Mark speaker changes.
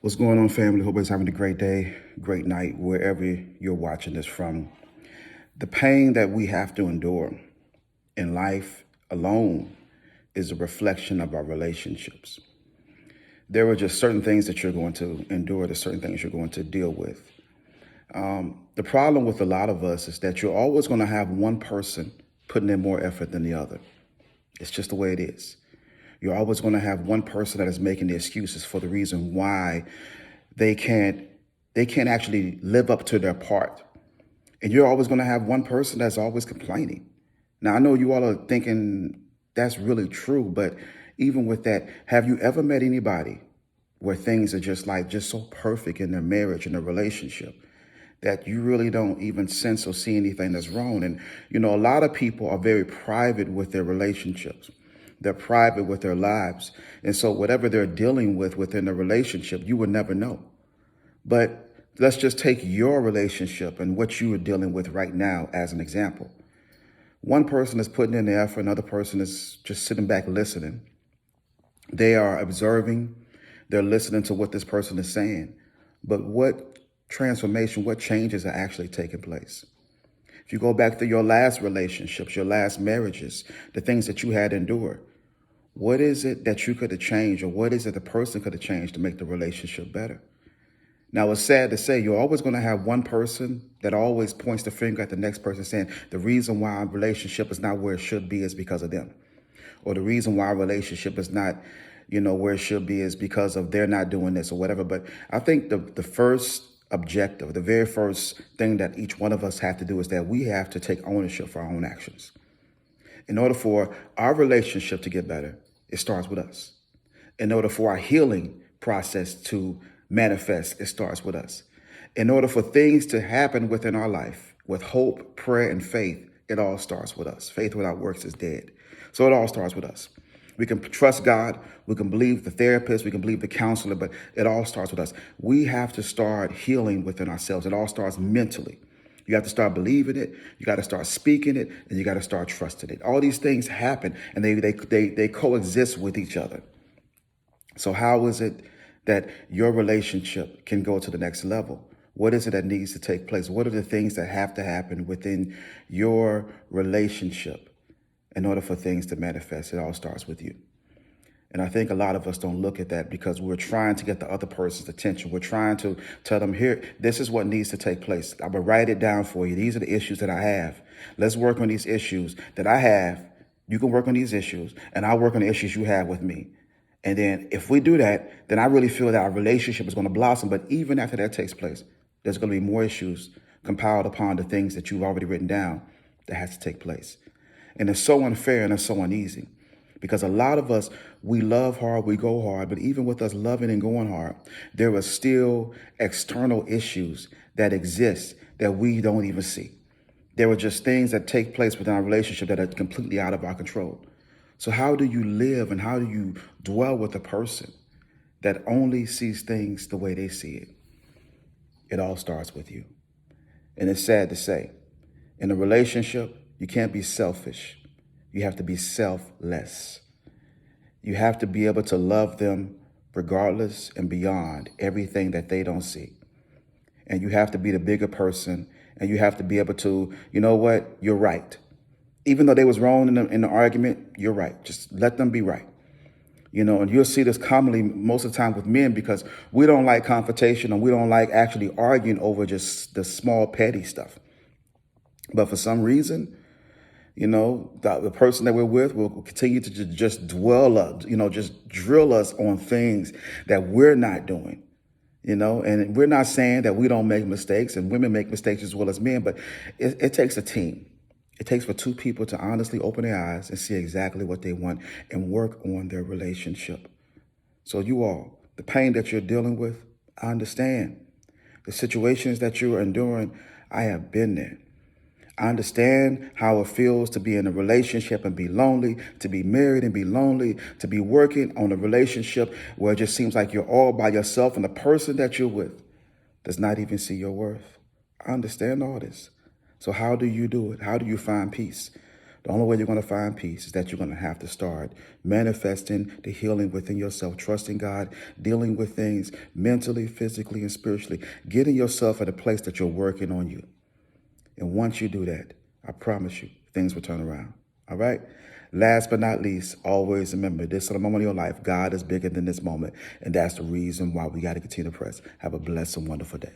Speaker 1: What's going on, family? Hope everybody's having a great day, great night, wherever you're watching this from. The pain that we have to endure in life alone is a reflection of our relationships. There are just certain things that you're going to endure, there's certain things you're going to deal with. The problem with a lot of us is that you're always going to have one person putting in more effort than the other. It's just the way it is. You're always going to have one person that is making the excuses for the reason why they can't actually live up to their part. And you're always going to have one person that's always complaining. Now, I know you all are thinking that's really true, but even with that, have you ever met anybody where things are just so perfect in their marriage and their relationship that you really don't even sense or see anything that's wrong? And, a lot of people are very private with their relationships. They're private with their lives. And so whatever they're dealing with within the relationship, you would never know. But let's just take your relationship and what you are dealing with right now as an example. One person is putting in the effort, another person is just sitting back listening. They are observing, they're listening to what this person is saying. But what transformation, what changes are actually taking place? If you go back to your last relationships, your last marriages, the things that you had endured, what is it that you could have changed, or what is it the person could have changed to make the relationship better? Now, it's sad to say you're always going to have one person that always points the finger at the next person saying the reason why our relationship is not where it should be is because of them. Or the reason why our relationship is not, where it should be is because of they're not doing this or whatever. But I think the first objective, the very first thing that each one of us have to do is that we have to take ownership for our own actions. In order for our relationship to get better, it starts with us. In order for our healing process to manifest, it starts with us. In order for things to happen within our life with hope, prayer, and faith, it all starts with us. Faith without works is dead. So it all starts with us. We can trust God, we can believe the therapist, we can believe the counselor, but it all starts with us. We have to start healing within ourselves. It all starts mentally. You have to start believing it. You got to start speaking it, and you got to start trusting it. All these things happen, and they coexist with each other. So how is it that your relationship can go to the next level? What is it that needs to take place? What are the things that have to happen within your relationship in order for things to manifest? It all starts with you. And I think a lot of us don't look at that because we're trying to get the other person's attention. We're trying to tell them, here, this is what needs to take place. I'm going to write it down for you. These are the issues that I have. Let's work on these issues that I have. You can work on these issues, and I'll work on the issues you have with me. And then if we do that, then I really feel that our relationship is going to blossom. But even after that takes place, there's going to be more issues compiled upon the things that you've already written down that has to take place. And it's so unfair and it's so uneasy. Because a lot of us, we love hard, we go hard, but even with us loving and going hard, there are still external issues that exist that we don't even see. There are just things that take place within our relationship that are completely out of our control. So how do you live and how do you dwell with a person that only sees things the way they see it? It all starts with you. And it's sad to say, in a relationship, you can't be selfish. You have to be selfless. You have to be able to love them regardless and beyond everything that they don't see. And you have to be the bigger person, and you have to be able to, you know what, you're right. Even though they was wrong in the argument, you're right. Just let them be right. And you'll see this commonly most of the time with men because we don't like confrontation and we don't like actually arguing over just the small petty stuff. But for some reason, the person that we're with will continue to just dwell us, just drill us on things that we're not doing, and we're not saying that we don't make mistakes, and women make mistakes as well as men, but it takes a team. It takes for two people to honestly open their eyes and see exactly what they want and work on their relationship. So you all, the pain that you're dealing with, I understand. The situations that you are enduring, I have been there. I understand how it feels to be in a relationship and be lonely, to be married and be lonely, to be working on a relationship where it just seems like you're all by yourself and the person that you're with does not even see your worth. I understand all this. So how do you do it? How do you find peace? The only way you're going to find peace is that you're going to have to start manifesting the healing within yourself, trusting God, dealing with things mentally, physically, and spiritually, getting yourself at a place that you're working on you. And once you do that, I promise you, things will turn around. All right? Last but not least, always remember this little moment of your life, God is bigger than this moment. And that's the reason why we got to continue to press. Have a blessed and wonderful day.